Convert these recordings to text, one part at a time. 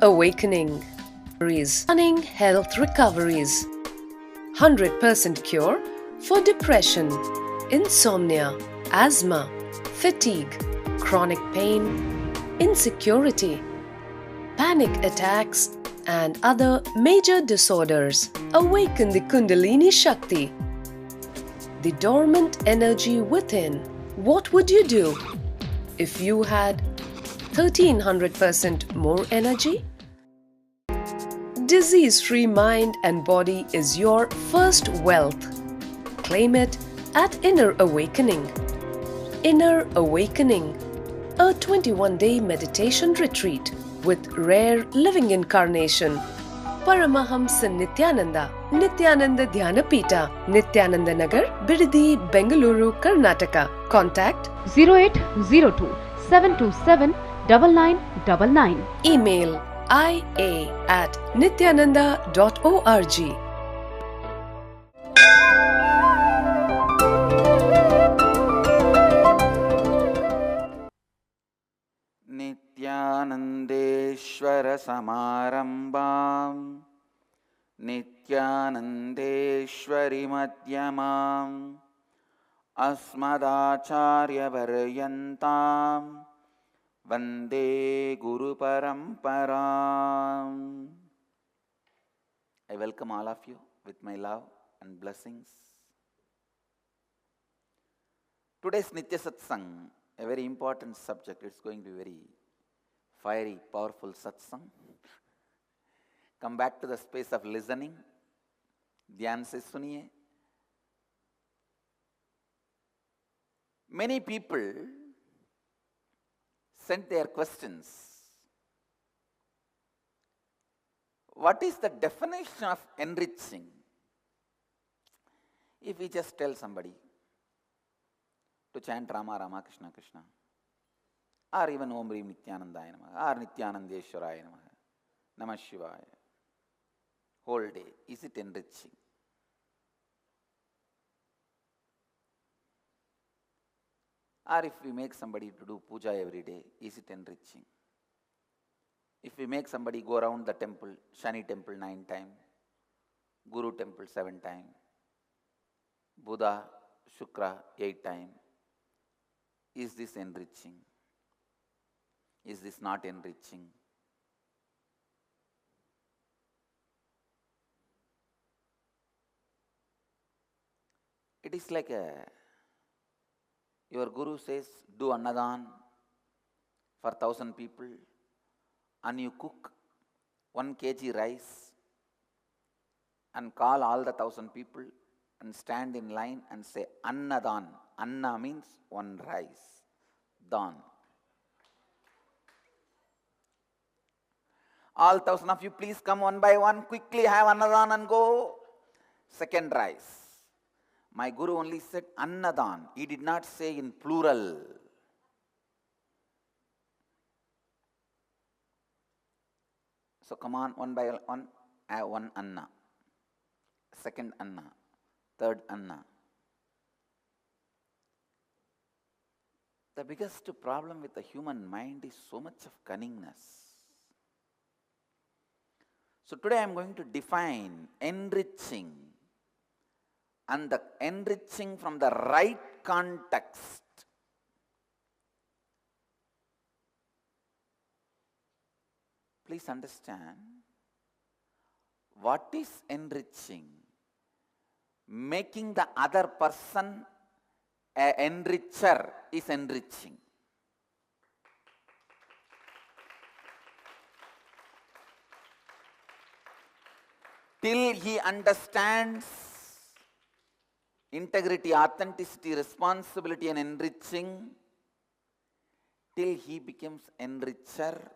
awakening. Stunning health recoveries. 100% cure for depression, insomnia, asthma, fatigue, chronic pain, insecurity, panic attacks, and other major disorders. Awaken the Kundalini Shakti, the dormant energy within. What would you do if you had 1300% more energy? Disease-free mind and body is your first wealth. Claim it at Inner Awakening. Inner Awakening, a 21-day meditation retreat with rare living incarnation. Paramahamsa Nithyananda, Nithyananda Dhyanapita, Nithyananda Nagar, Bidadi, Bengaluru, Karnataka. Contact 0802 727 9999. Email ia@nithyananda.org. Nithyanandeshwara samarambam Nithyanandeshwari madhyamam Asmadacharya varyantam Vande Guru Paramparam. I welcome all of you with my love and blessings. Today's Nithya Satsangh, a very important subject. It's going to be very fiery, powerful satsang. Come back to the space of listening. Dhyan se suniye. Many people sent their questions. What is the definition of enriching? If we just tell somebody to chant Rama Rama Krishna Krishna, or even Om Rim Nithyanandaya Namaha, or Nithyanandeshwaraya Namaha, Namah Shivaya, whole day, is it enriching? Or if we make somebody to do puja every day, is it enriching? If we make somebody go around the temple, Shani temple 9 times, Guru temple 7 times, Buddha, Shukra 8 times, is this enriching? Is this not enriching? It is like your Guru says, do Annadan for 1,000 people, and you cook 1 kg rice and call all the 1,000 people and stand in line and say Annadan. Anna means 1 rice. Dan. All 1,000 of you please come one by one, quickly have Annadan and go. Second rice. My Guru only said Annadan. He did not say in plural. So come on, one by one, have 1 Anna. Second Anna. Third Anna. The biggest problem with the human mind is so much of cunningness. So today I am going to define enriching, and the enriching from the right context. Please understand, what is enriching? Making the other person an enricher is enriching. Till he understands integrity, authenticity, responsibility and enriching, till he becomes enricher,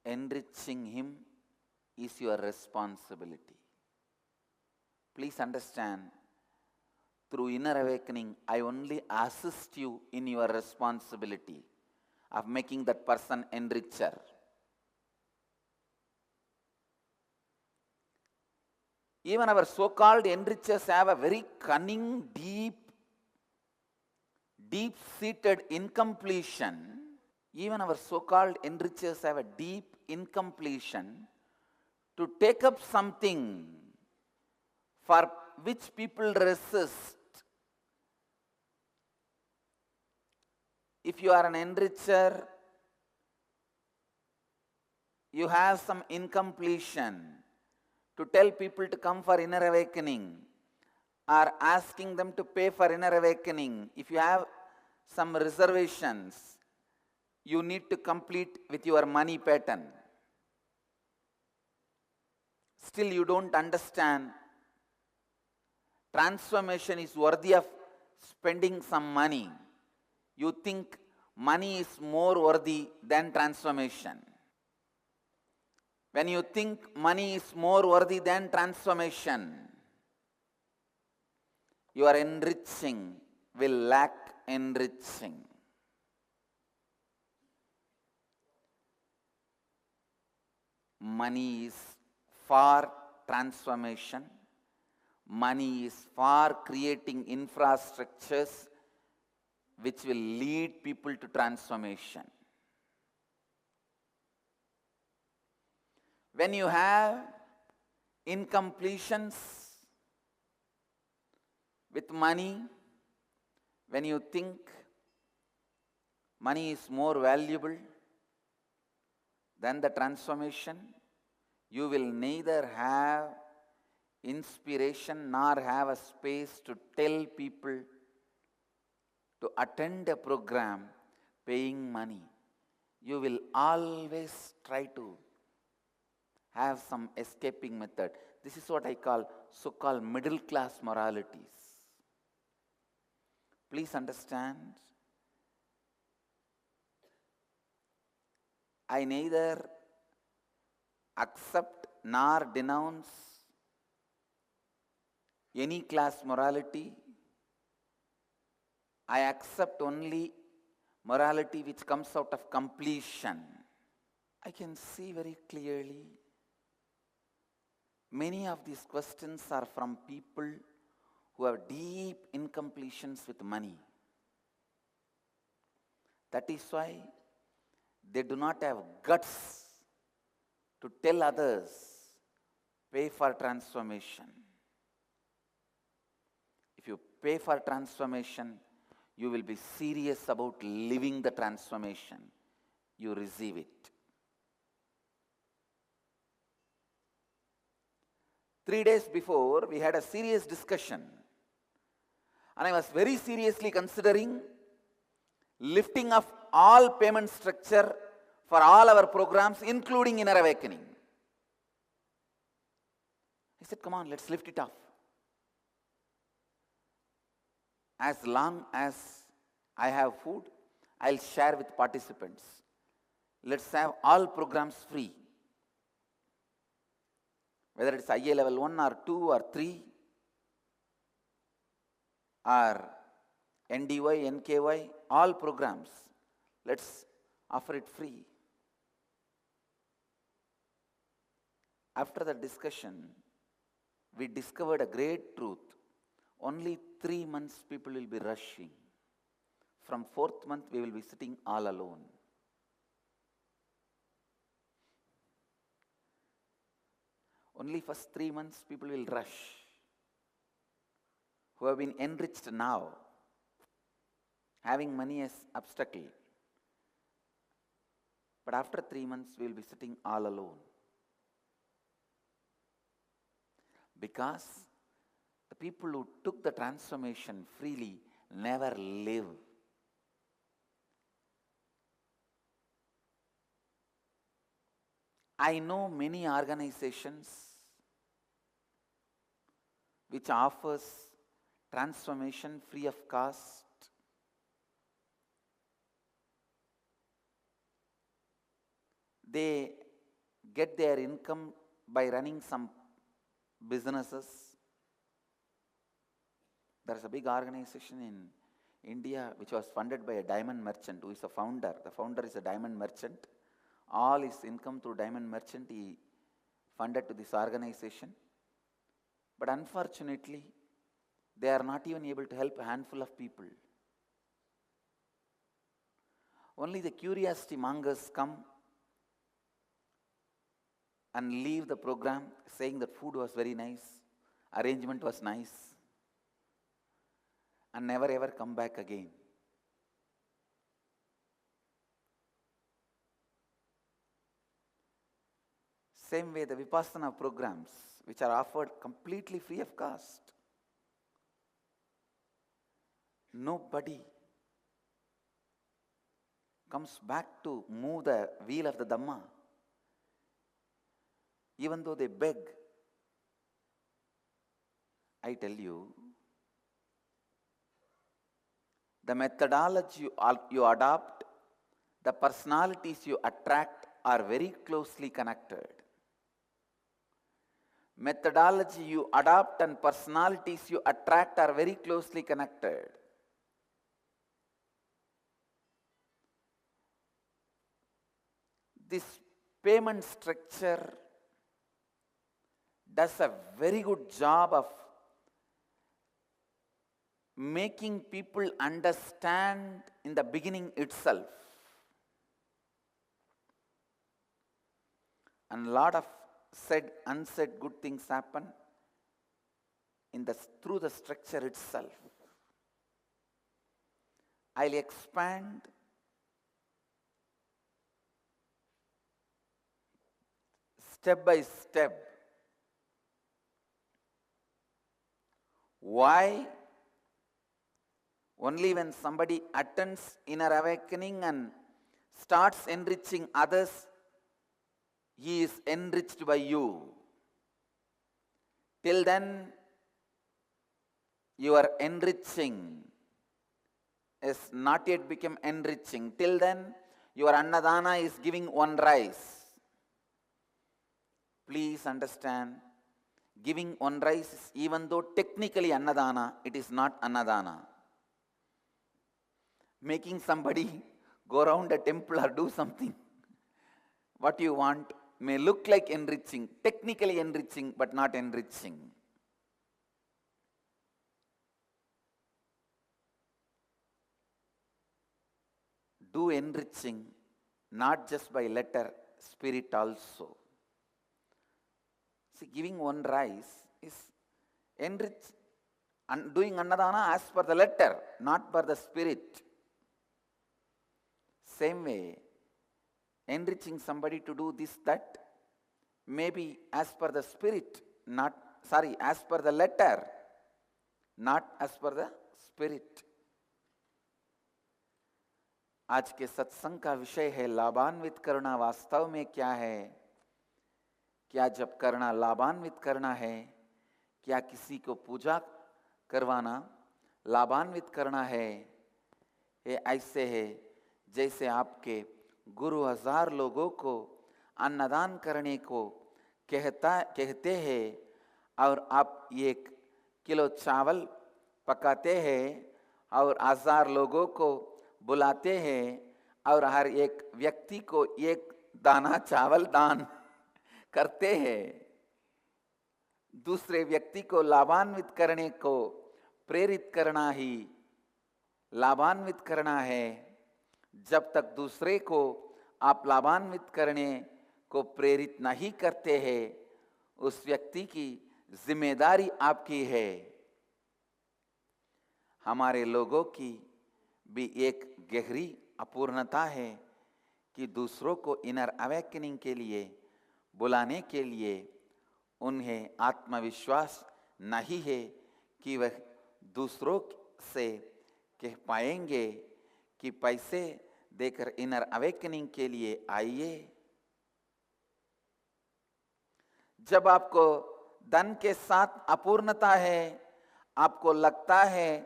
enriching him is your responsibility. Please understand, through inner awakening, I only assist you in your responsibility of making that person enricher. Even our so-called enrichers have a very cunning, deep deep-seated incompletion. Even our so-called enrichers have a deep incompletion to take up something for which people resist. If you are an enricher, you have some incompletion to tell people to come for inner awakening or asking them to pay for inner awakening. If you have some reservations, you need to complete with your money pattern. Still you don't understand transformation is worthy of spending some money. You think money is more worthy than transformation. When you think money is more worthy than transformation, your enriching will lack enriching. Money is for transformation. Money is for creating infrastructures which will lead people to transformation. When you have incompletions with money, when you think money is more valuable than the transformation, you will neither have inspiration nor have a space to tell people to attend a program paying money. You will always try to have some escaping method. This is what I call so-called middle class moralities. Please understand, I neither accept nor denounce any class morality. I accept only morality which comes out of completion. I can see very clearly many of these questions are from people who have deep incompletions with money. That is why they do not have guts to tell others, pay for transformation. If you pay for transformation, you will be serious about living the transformation. You receive it. 3 days before, we had a serious discussion. And I was very seriously considering lifting of all payment structure for all our programs, including Inner Awakening. I said, come on, let's lift it off. As long as I have food, I'll share with participants. Let's have all programs free. Whether it's IA level 1 or 2 or 3 or NDY, NKY, all programs, let's offer it free. After the discussion, we discovered a great truth. Only 3 months people will be rushing. From 4th month, we will be sitting all alone. Only first 3 months people will rush, who have been enriched now, having money as obstacle. But after 3 months, we will be sitting all alone. Because the people who took the transformation freely never live. I know many organizations which offers transformation free of cost. They get their income by running some businesses. There is a big organization in India which was funded by a diamond merchant who is a founder. The founder is a diamond merchant. All his income through diamond merchant he funded to this organization. But unfortunately, they are not even able to help a handful of people. Only the curiosity mongers come and leave the program saying that food was very nice, arrangement was nice, and never ever come back again. Same way the Vipassana programs, which are offered completely free of cost. Nobody comes back to move the wheel of the Dhamma, even though they beg. I tell you, the methodology you adopt, the personalities you attract are very closely connected. Methodology you adopt and personalities you attract are very closely connected. This payment structure does a very good job of making people understand in the beginning itself. And a lot of said, unsaid good things happen through the structure itself. I'll expand step by step why only when somebody attends inner awakening and starts enriching others, he is enriched by you. Till then, your enriching is not yet become enriching. Till then, your annadana is giving one rice. Please understand, giving one rice is, even though technically annadana, it is not annadana. Making somebody go around a temple or do something, what you want, may look like enriching, technically enriching, but not enriching. Do enriching, not just by letter, spirit also. See, giving one rice is enrich, and doing annadana as per the letter, not per the spirit. Same way, enriching somebody to do this, that, maybe as per the spirit, as per the letter, not as per the spirit. आज के सत्संग का विषय है लाभान्वित करना वास्तव में क्या है? क्या जब करना लाभान्वित करना है? क्या किसी को पूजा करवाना लाभान्वित करना है? ये ऐसे है जैसे आपके गुरु 1000 लोगों को अन्नदान करने को कहते हैं और आप 1 किलो चावल पकाते हैं और 1000 लोगों को बुलाते हैं और हर एक व्यक्ति को 1 दाना चावल दान करते हैं। दूसरे व्यक्ति को लाभान्वित करने को प्रेरित करना ही लाभान्वित करना है। जब तक दूसरे को आप लाभान्वित करने को प्रेरित नहीं करते हैं, उस व्यक्ति की जिम्मेदारी आपकी है। हमारे लोगों की भी एक गहरी अपूर्णता है कि दूसरों को इनर अवेकनिंग के लिए बुलाने के लिए उन्हें आत्मविश्वास नहीं है कि वह दूसरों से कह पाएंगे कि पैसे देकर इनर अवेकनिंग के लिए आइए। जब आपको धन के साथ अपूर्णता है, आपको लगता है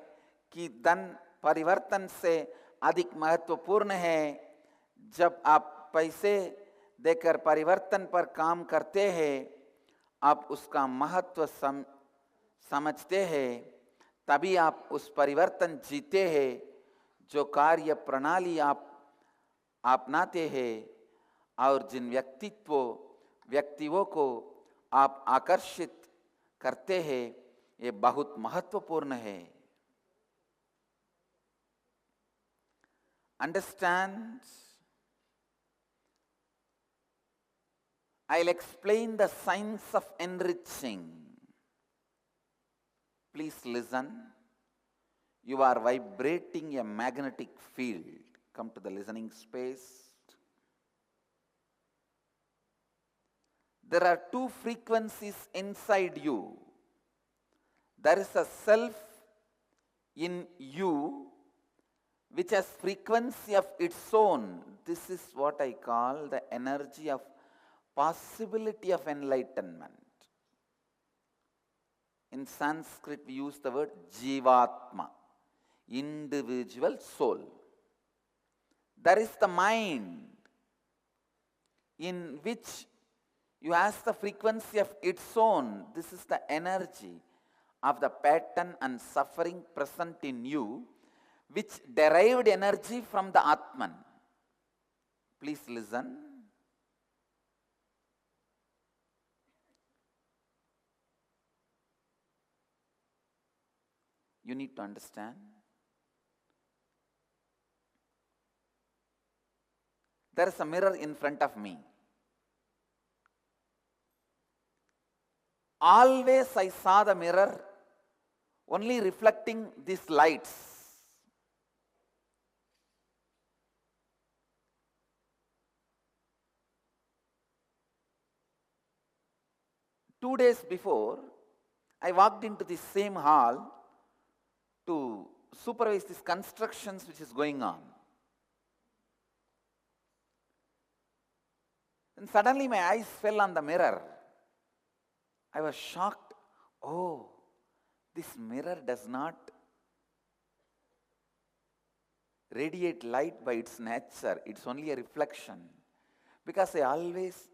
कि धन परिवर्तन से अधिक महत्वपूर्ण है, जब आप पैसे देकर परिवर्तन पर काम करते हैं, आप उसका महत्व समझते हैं, तभी आप उस परिवर्तन जीते हैं जो कार्य प्रणाली आप अपनाते हैं और जिन व्यक्तियों को आप आकर्षित करते हैं। ये बहुत महत्वपूर्ण है। understand, I'll explain the science of enriching. Please listen. You are vibrating a magnetic field. Come to the listening space. There are two frequencies inside you. There is a self in you which has frequency of its own. This is what I call the energy of possibility of enlightenment. In Sanskrit we use the word Jivatma, individual soul. There is the mind in which you have the frequency of its own. This is the energy of the pattern and suffering present in you, which derived energy from the Atman. Please listen. You need to understand. There is a mirror in front of me. Always I saw the mirror only reflecting these lights. Two days before, I walked into the same hall to supervise these constructions which is going on. And suddenly my eyes fell on the mirror. I was shocked. Oh, this mirror does not radiate light by its nature. It's only a reflection. Because I always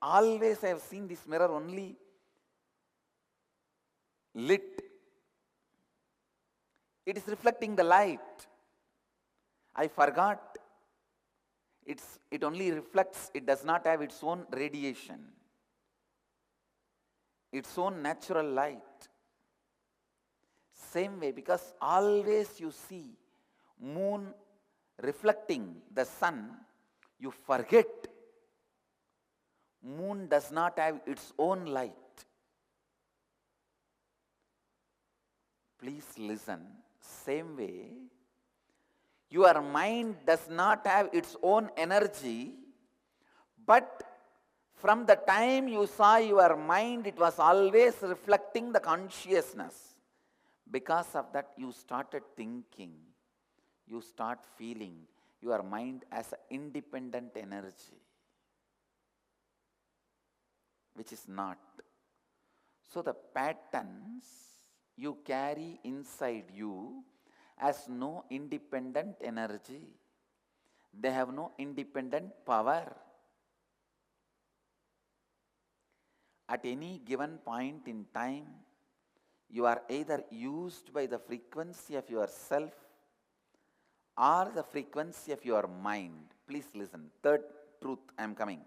I have seen this mirror only lit. It is reflecting the light. I forgot. It only reflects. It does not have its own radiation, its own natural light. Same way, because always you see moon reflecting the sun, you forget moon does not have its own light. Please listen. Same way, your mind does not have its own energy, but from the time you saw your mind, it was always reflecting the consciousness. Because of that, you started thinking, you start feeling your mind as an independent energy, which is not. So the patterns you carry inside you has no independent energy. They have no independent power. At any given point in time, you are either used by the frequency of yourself or the frequency of your mind. Please listen. Third truth, I am coming.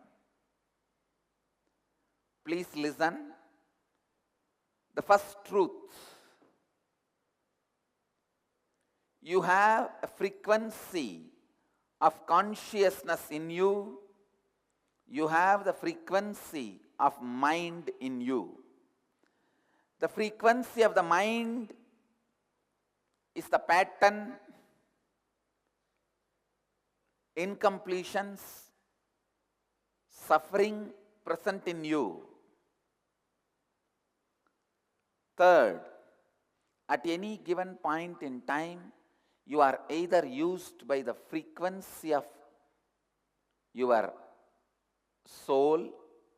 Please listen. The first truth. You have a frequency of consciousness in you. You have the frequency of mind in you. The frequency of the mind is the pattern, incompletions, suffering present in you. Third, at any given point in time, you are either used by the frequency of your soul,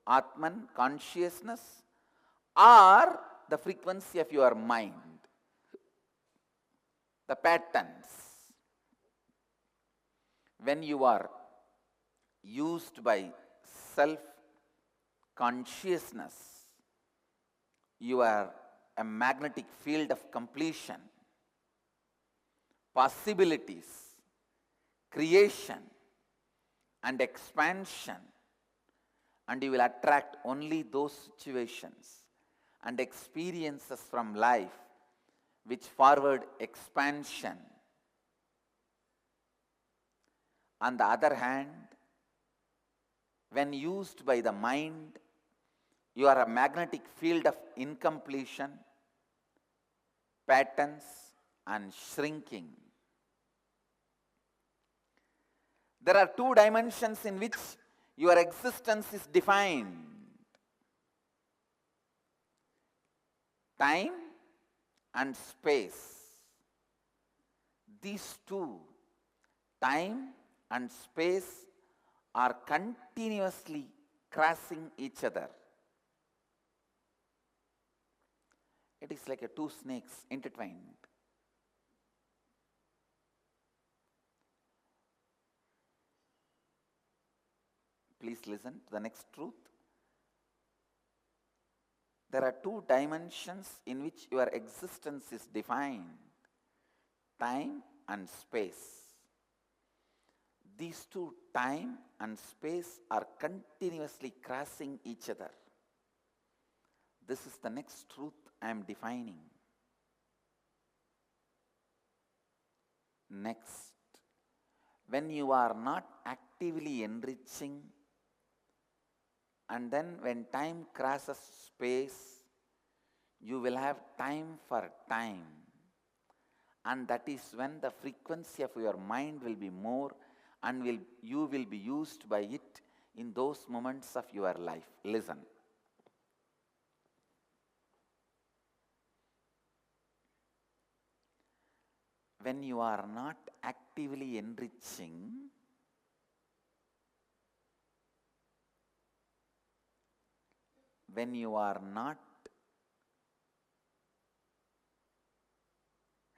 Atman, consciousness, or the frequency of your mind, the patterns. When you are used by self-consciousness, you are a magnetic field of completion, possibilities, creation, and expansion, and you will attract only those situations and experiences from life which forward expansion. On the other hand, when used by the mind, you are a magnetic field of incompletion, patterns, and shrinking. There are two dimensions in which your existence is defined: time and space. These two, time and space, are continuously crossing each other. It is like two snakes intertwined. Please listen to the next truth. There are two dimensions in which your existence is defined: time and space. These two, time and space, are continuously crossing each other. This is the next truth I am defining. Next, when you are not actively enriching, and then when time crosses space, you will have time for time. And that is when the frequency of your mind will be more, and you will be used by it in those moments of your life. Listen. When you are not actively enriching, when you are not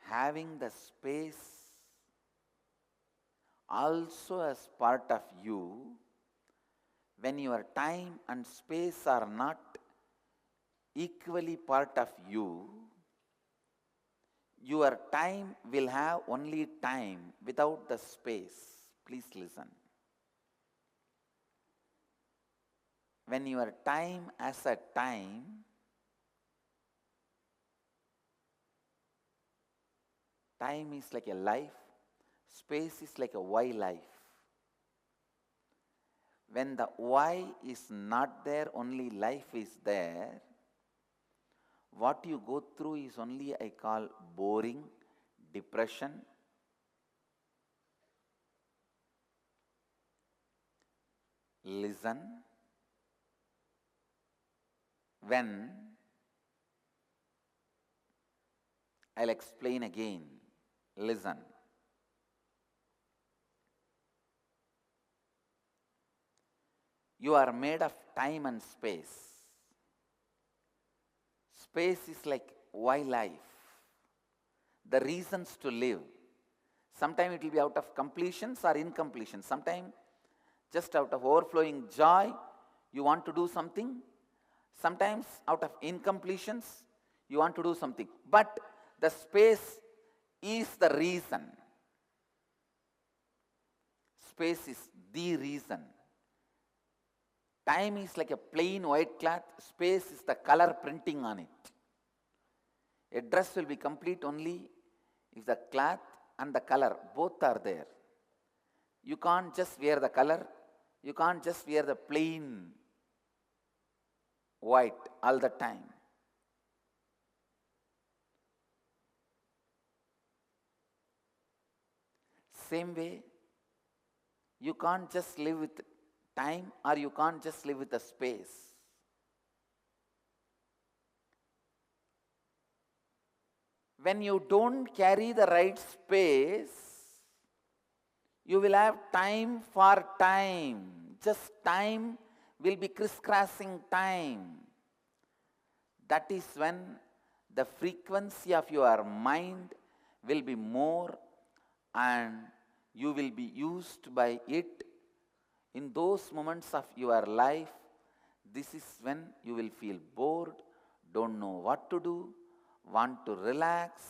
having the space also as part of you, when your time and space are not equally part of you, your time will have only time without the space. Please listen. When your time as a time, time is like a life, space is like a Y life. When the Y is not there, only life is there. What you go through is only I call boring, depression. Listen. When, I'll explain again. Listen. You are made of time and space. Space is like why life, the reasons to live. Sometimes it will be out of completions or incompletions. Sometimes just out of overflowing joy, you want to do something. Sometimes out of incompletions, you want to do something. But the space is the reason. Space is the reason. Time is like a plain white cloth. Space is the color printing on it. A dress will be complete only if the cloth and the color both are there. You can't just wear the color. You can't just wear the plain white all the time. Same way, you can't just live with time, or you can't just live with the space. When you don't carry the right space, you will have time for time. Just time will be crisscrossing time. That is when the frequency of your mind will be more, and you will be used by it in those moments of your life. This is when you will feel bored, don't know what to do, want to relax.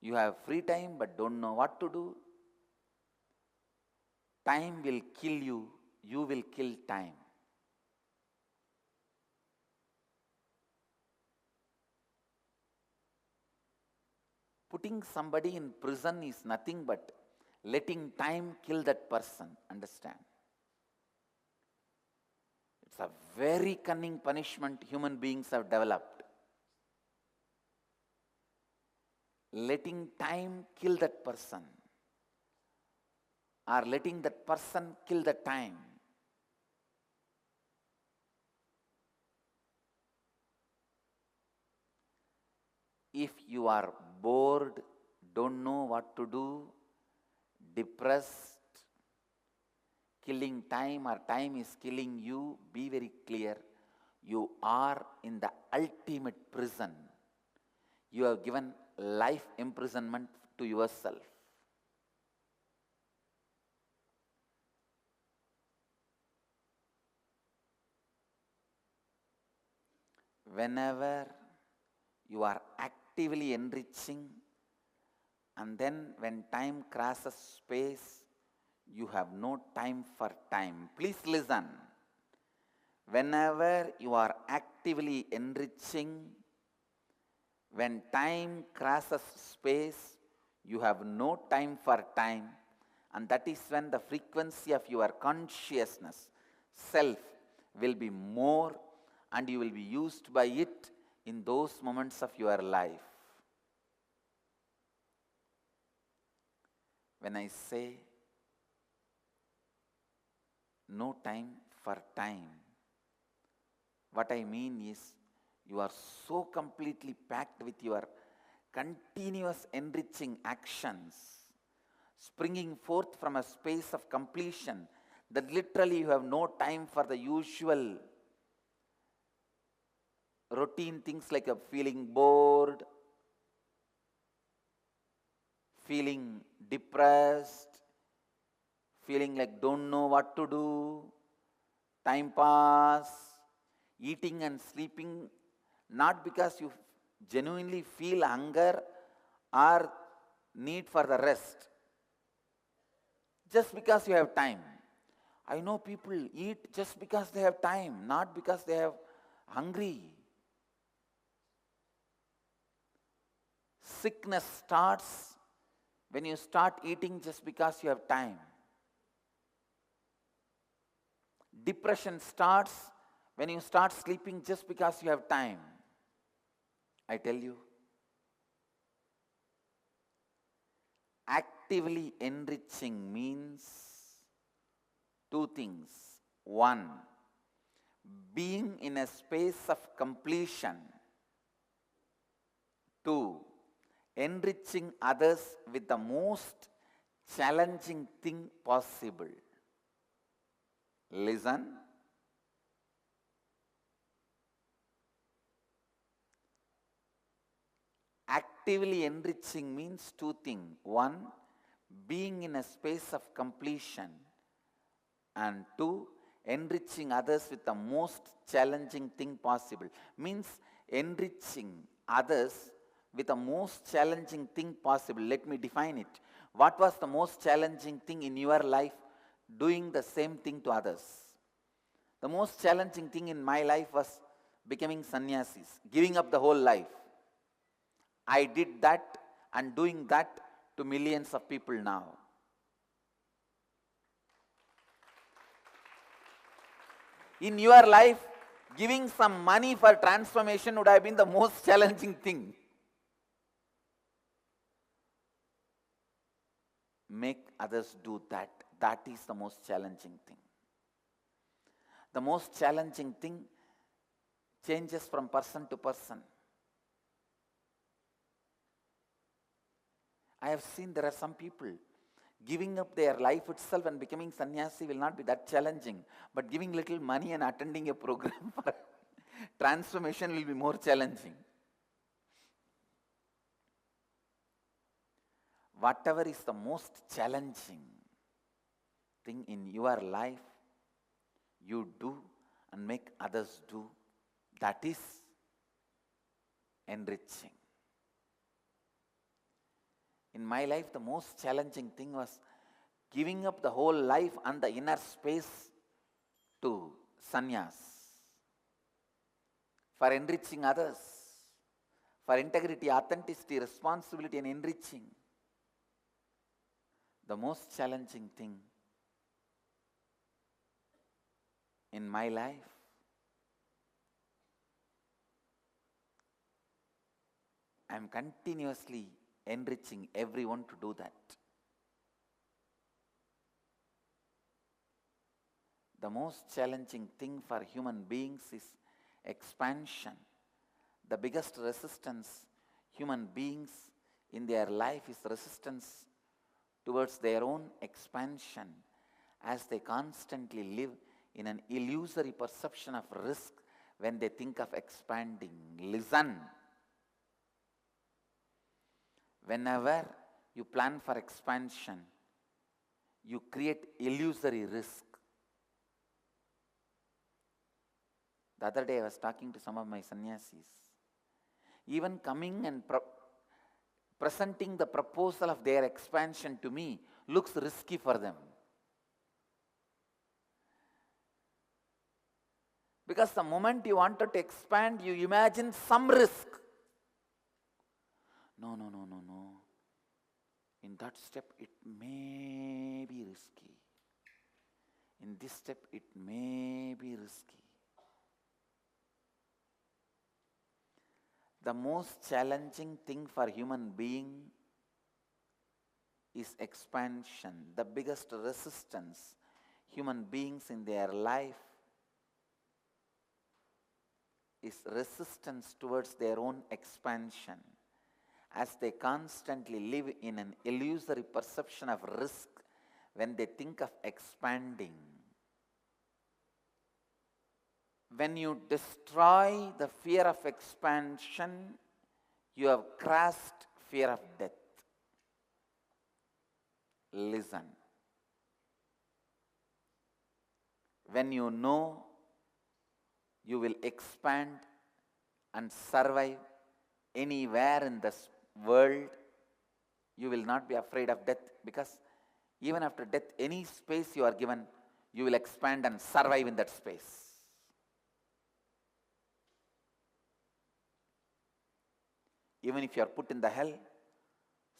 You have free time but don't know what to do. Time will kill you, you will kill time. Putting somebody in prison is nothing but letting time kill that person. Understand? It's a very cunning punishment human beings have developed. Letting time kill that person, or letting that person kill the time. If you are bored, don't know what to do, depressed, killing time or time is killing you, be very clear. You are in the ultimate prison. You have given life imprisonment to yourself. Whenever you are actively enriching, and then when time crosses space, you have no time for time. Please listen. Whenever you are actively enriching, when time crosses space, you have no time for time. And that is when the frequency of your consciousness, self, will be more, and you will be used by it in those moments of your life. When I say no time for time, what I mean is you are so completely packed with your continuous enriching actions, springing forth from a space of completion, that literally you have no time for the usual routine things like feeling bored, feeling depressed, feeling like don't know what to do, time pass, eating and sleeping, not because you genuinely feel hunger or need for the rest, just because you have time. I know people eat just because they have time, not because they are hungry. Sickness starts when you start eating just because you have time. Depression starts when you start sleeping just because you have time. I tell you, actively enriching means two things. One, being in a space of completion. Two, enriching others with the most challenging thing possible. Listen. Actively enriching means two things. One, being in a space of completion. And two, enriching others with the most challenging thing possible. Means enriching others with the most challenging thing possible. Let me define it. What was the most challenging thing in your life? Doing the same thing to others. The most challenging thing in my life was becoming sannyasis, giving up the whole life. I did that and doing that to millions of people now. In your life, giving some money for transformation would have been the most challenging thing. Make others do that. That is the most challenging thing. The most challenging thing changes from person to person. I have seen there are some people, giving up their life itself and becoming sannyasi will not be that challenging. But giving little money and attending a program for transformation will be more challenging. Whatever is the most challenging thing in your life, you do and make others do, that is enriching. In my life, the most challenging thing was giving up the whole life and the inner space to sannyas, for enriching others, for integrity, authenticity, responsibility and enriching. The most challenging thing in my life I am continuously enriching everyone to do that. The most challenging thing for human beings is expansion. The biggest resistance human beings in their life is resistance towards their own expansion, as they constantly live in an illusory perception of risk when they think of expanding. Listen. Whenever you plan for expansion, you create illusory risk. The other day I was talking to some of my sannyasis. Even coming and presenting the proposal of their expansion to me looks risky for them. Because the moment you wanted to expand, you imagine some risk. No. In that step, it may be risky. In this step, it may be risky. The most challenging thing for human being is expansion. The biggest resistance human beings in their life is resistance towards their own expansion, as they constantly live in an illusory perception of risk when they think of expanding. When you destroy the fear of expansion, you have crushed fear of death. Listen. When you know you will expand and survive anywhere in this world, you will not be afraid of death, because even after death, any space you are given, you will expand and survive in that space. Even if you are put in the hell,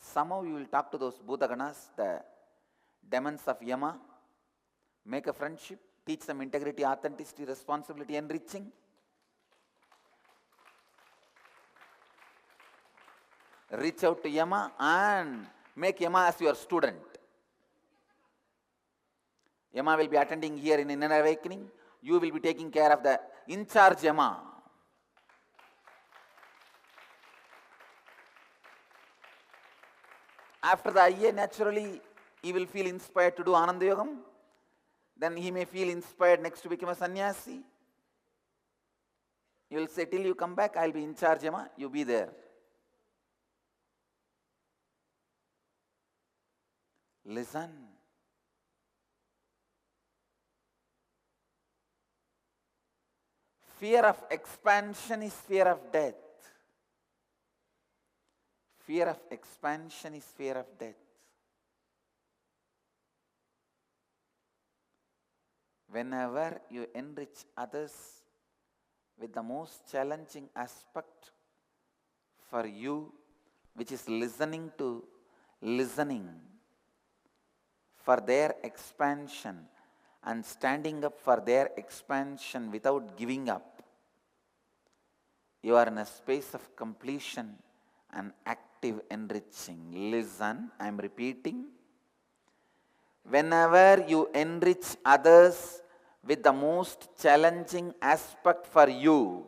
somehow you will talk to those Bhutaganas, the demons of Yama, make a friendship, teach them integrity, authenticity, responsibility, enriching. Reach out to Yama and make Yama as your student. Yama will be attending here in Inner Awakening. You will be taking care of the in-charge Yama. After the IA, naturally, he will feel inspired to do Ananda Yogam. Then he may feel inspired next to become a sannyasi. You will say, till you come back, I will be in charge, Yama. You be there. Listen. Fear of expansion is fear of death. Fear of expansion is fear of death. Whenever you enrich others with the most challenging aspect for you, which is listening for their expansion and standing up for their expansion without giving up, you are in a space of completion and active enriching. Listen, I am repeating. Whenever you enrich others with the most challenging aspect for you,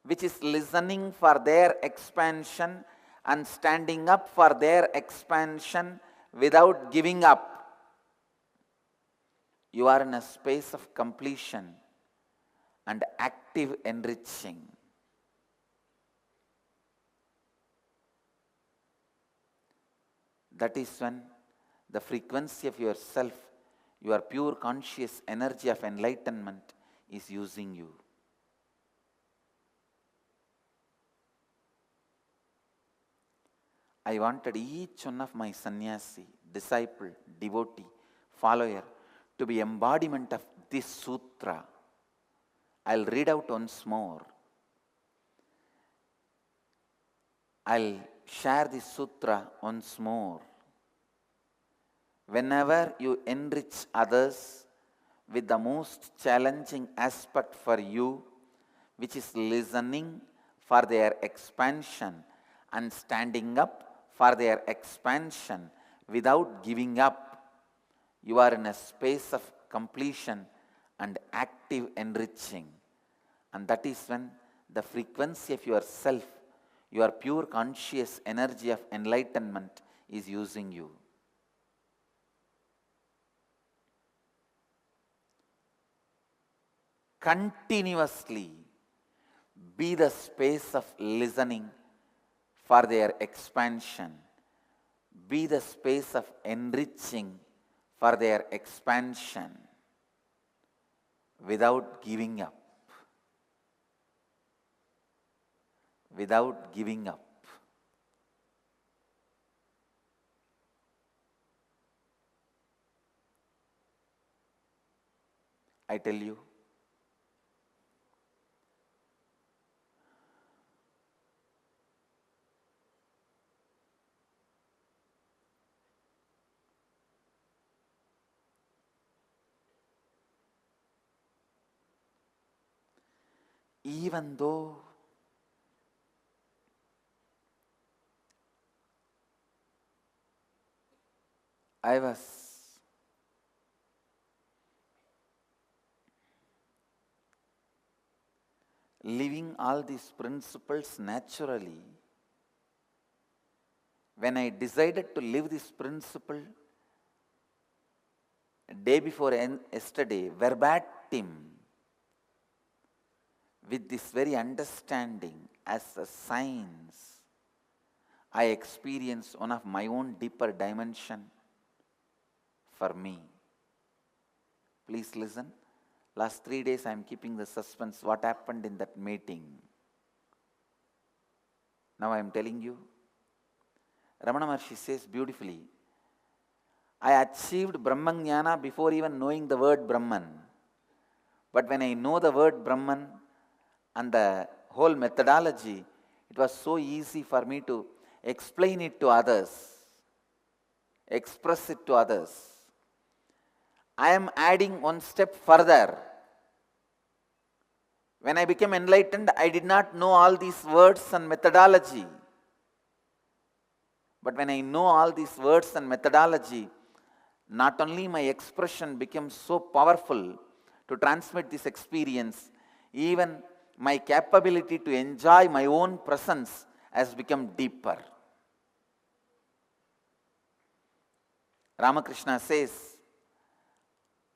which is listening for their expansion and standing up for their expansion without giving up, you are in a space of completion and active enriching. That is when the frequency of yourself, your pure conscious energy of enlightenment is using you. I wanted each one of my sannyasi, disciple, devotee, follower to be embodiment of this sutra. I'll read out once more. I'll share this sutra once more. Whenever you enrich others with the most challenging aspect for you, which is listening for their expansion and standing up for their expansion without giving up, you are in a space of completion and active enriching. And that is when the frequency of yourself, your pure conscious energy of enlightenment is using you. Continuously be the space of listening for their expansion. Be the space of enriching for their expansion without giving up. Without giving up. I tell you, even though I was living all these principles naturally, when I decided to live this principle day before yesterday, verbatim, with this very understanding as a science, I experienced one of my own deeper dimension for me. Please listen. Last 3 days I am keeping the suspense what happened in that meeting. Now I am telling you. Ramana Maharshi says beautifully, I achieved Brahmajnana before even knowing the word Brahman. But when I know the word Brahman and the whole methodology, it was so easy for me to explain it to others, express it to others. I am adding one step further. When I became enlightened, I did not know all these words and methodology. But when I know all these words and methodology, not only my expression became so powerful to transmit this experience, even my capability to enjoy my own presence has become deeper. Ramakrishna says,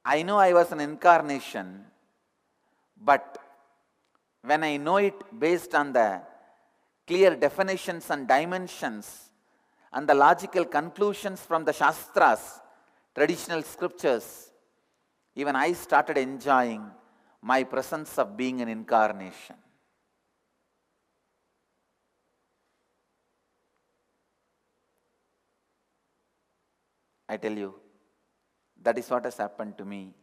I know I was an incarnation, but when I know it based on the clear definitions and dimensions and the logical conclusions from the Shastras, traditional scriptures, even I started enjoying my presence of being an incarnation. I tell you, that is what has happened to me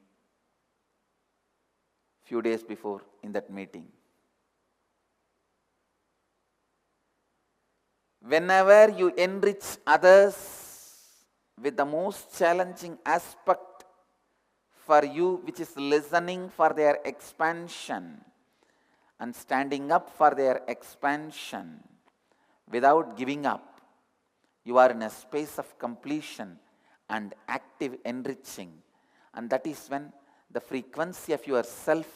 few days before in that meeting. Whenever you enrich others with the most challenging aspect for you, which is listening for their expansion and standing up for their expansion without giving up, you are in a space of completion and active enriching. And that is when the frequency of yourself,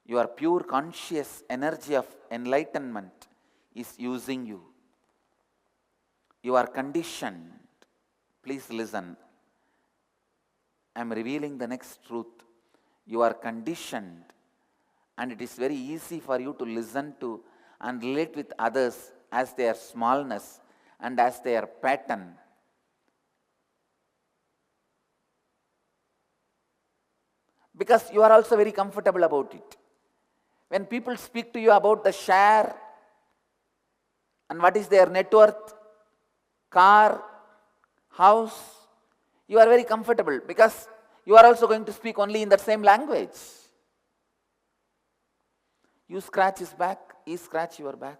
your pure conscious energy of enlightenment is using you. You are conditioned. Please listen. I am revealing the next truth. You are conditioned, and it is very easy for you to listen to and relate with others as their smallness and as their pattern. Because you are also very comfortable about it. When people speak to you about the share and what is their net worth, car, house, you are very comfortable because you are also going to speak only in that same language. You scratch his back, he scratch your back.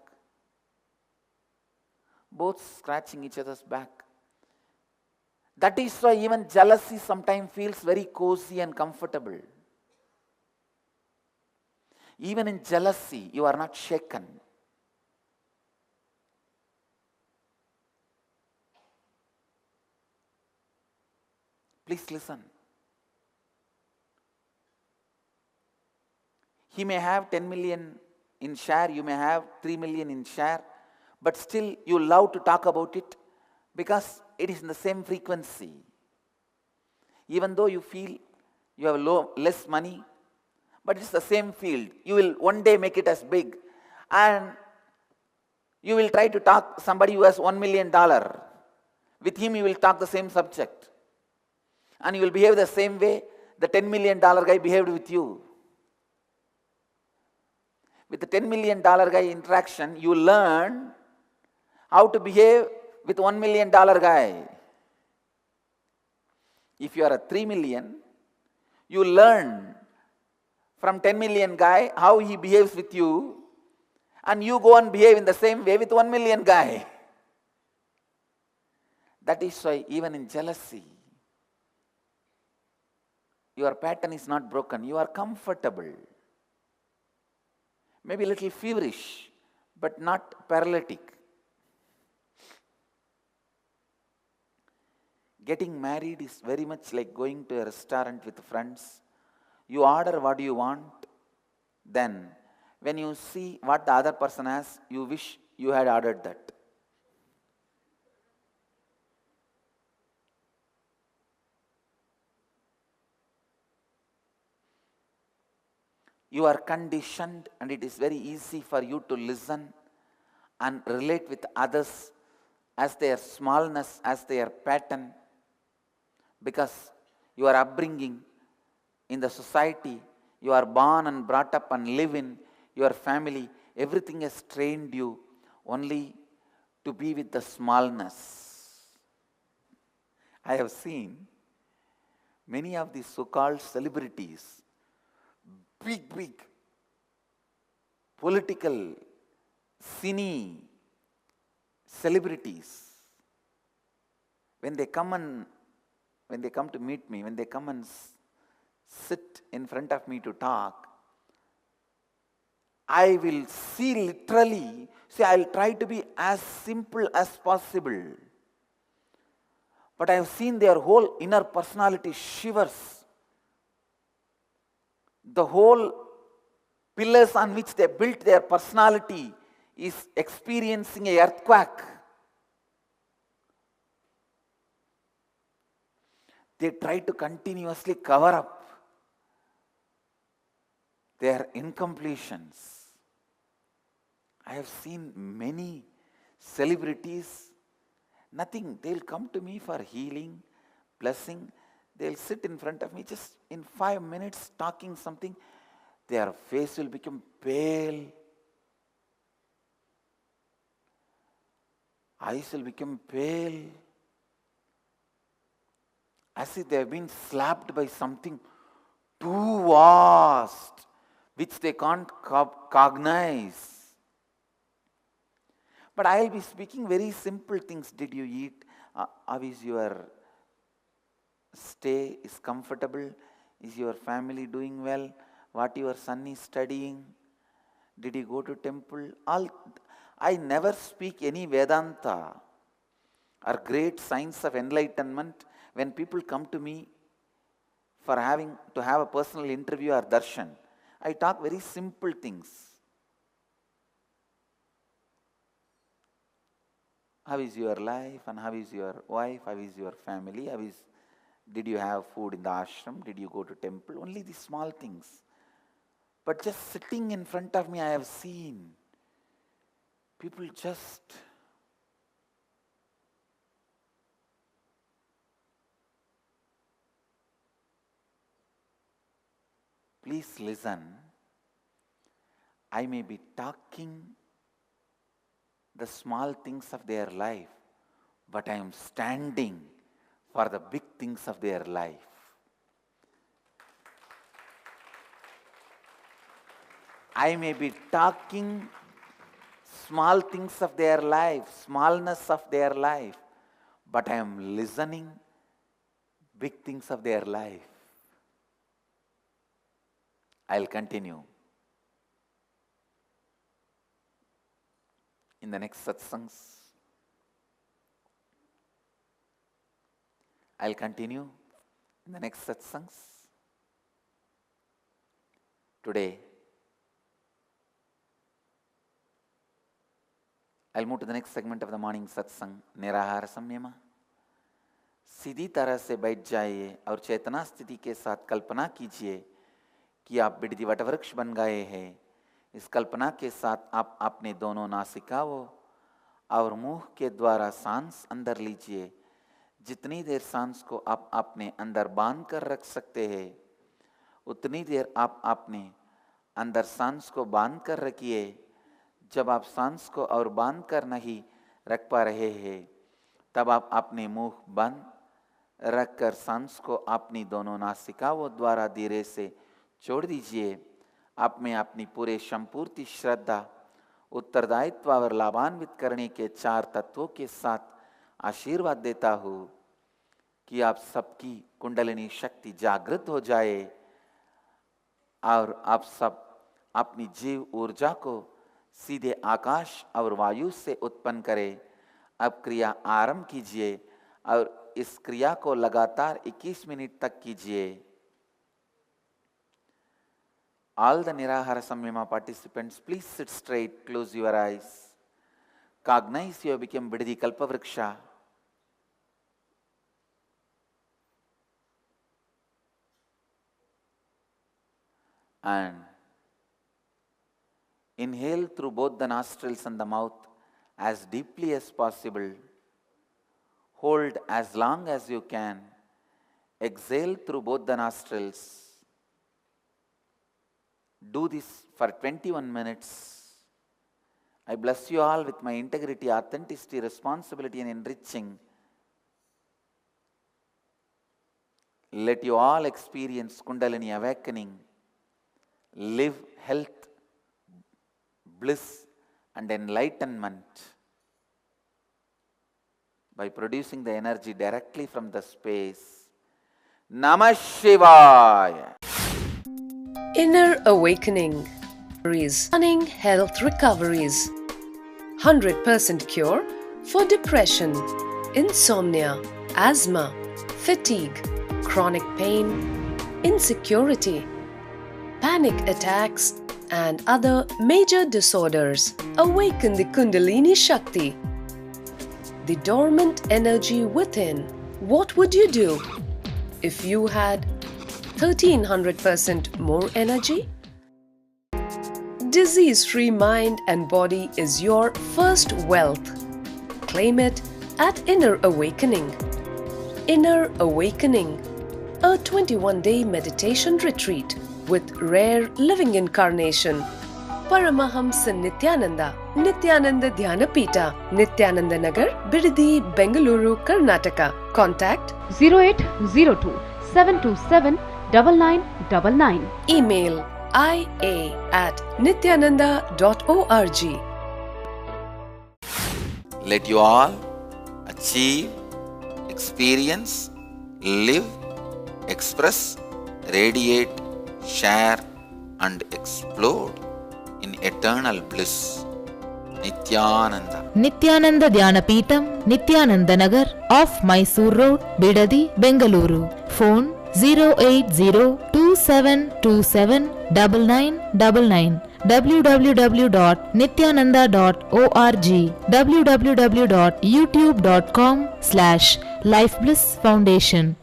Both scratching each other's back. That is why even jealousy sometimes feels very cozy and comfortable. Even in jealousy, you are not shaken. Please listen. He may have 10 million in share, you may have 3 million in share, but still you love to talk about it because it is in the same frequency. Even though you feel you have less money, but it's the same field. You will one day make it as big, and you will try to talk somebody who has $1 million. With him you will talk the same subject. And you will behave the same way the $10 million guy behaved with you. With the $10 million guy interaction, you learn how to behave with $1 million guy. If you are a 3 million, you learn from 10 million guy how he behaves with you, and you go and behave in the same way with 1 million guy. That is why even in jealousy, your pattern is not broken. You are comfortable. Maybe a little feverish, but not paralytic. Getting married is very much like going to a restaurant with friends. You order what you want, then when you see what the other person has, you wish you had ordered that. You are conditioned, and it is very easy for you to listen and relate with others as their smallness, as their pattern, because your upbringing in the society, you are born and brought up and live in your family, everything has trained you only to be with the smallness. I have seen many of these so-called celebrities, big political, cine celebrities, when they come to meet me, when they come and sit in front of me to talk, I will I'll try to be as simple as possible. But I have seen their whole inner personality shivers. The whole pillars on which they built their personality is experiencing an earthquake. They try to continuously cover up their incompletions. I have seen many celebrities, nothing, they'll come to me for healing, blessing. They'll sit in front of me just in 5 minutes talking something. Their face will become pale. Eyes will become pale. As if they have been slapped by something too vast, which they can't cognize. But I will be speaking very simple things. Did you eat? How is your stay? Is comfortable? Is your family doing well? What your son is studying? Did he go to temple? I never speak any Vedanta or great science of enlightenment. When people come to me for having to have a personal interview or darshan, I talk very simple things. How is your life, and how is your wife, how is your family, did you have food in the ashram, did you go to temple? Only these small things. But just sitting in front of me, I have seen people just please listen. I may be talking the small things of their life, but I am standing for the big things of their life. I may be talking small things of their life, smallness of their life, but I am listening big things of their life. I'll continue in the next satsangs. I'll continue in the next satsangs. Today, I'll move to the next segment of the morning satsang, निराहार संयम. सीधी तरह से बैठ जाइए और चेतना स्थिति के साथ कल्पना कीजिए कि आप बिड़दी वटवृक्ष बन गए हैं. इस कल्पना के साथ आप अपने दोनों नासिकाओं और मुंह के द्वारा सांस अंदर लीजिए. जितनी देर सांस को आप अपने अंदर बांध कर रख सकते हैं, उतनी देर आप अपने अंदर सांस को बांध कर रखिए. जब आप सांस को और बांध कर नहीं रख पा रहे हैं, तब आप अपने मुंह बंद रखकर सांस को अपनी दोनों नासिकाओं द्वारा धीरे से छोड़ दीजिए. आप में अपनी पूरे संपूर्ण श्रद्धा, उत्तरदायित्व और लाभान्वित करने के 4 तत्वों के साथ आशीर्वाद देता हूँ कि आप सबकी कुंडलिनी शक्ति जागृत हो जाए और आप सब अपनी जीव ऊर्जा को सीधे आकाश और वायु से उत्पन्न करें. अब क्रिया आरंभ कीजिए और इस क्रिया को लगातार 21 मिनट तक कीजिए. All the Nirahara Samyama participants, please sit straight, close your eyes. Cognize you have become Vidhi Kalpavriksha. And inhale through both the nostrils and the mouth as deeply as possible. Hold as long as you can. Exhale through both the nostrils. Do this for 21 minutes. I bless you all with my integrity, authenticity, responsibility and enriching. Let you all experience Kundalini awakening. Live health, bliss and enlightenment by producing the energy directly from the space. Namah Shivaya. Inner awakening. Stunning health recoveries. 100% cure for depression, insomnia, asthma, fatigue, chronic pain, insecurity, panic attacks, and other major disorders. Awaken the Kundalini Shakti, the dormant energy within. What would you do if you had 1300% more energy? Disease-free mind and body is your first wealth. Claim it at Inner Awakening. Inner Awakening, a 21-day meditation retreat with rare living incarnation. Paramahamsa Nithyananda, Nithyananda Dhyanapita, Nithyananda Nagar, Bidadi, Bengaluru, Karnataka. Contact 0802 727 9999. Email ia@nithyananda.org. Let you all achieve, experience, live, express, radiate, share and explode in eternal bliss. Nithyananda. Nithyananda Dhyanapitham, Nithyananda Nagar, off Mysore Road, Bidadi, Bengaluru. Phone 08027279999. www.nithyananda.org. www.youtube.com/Life Bliss Foundation.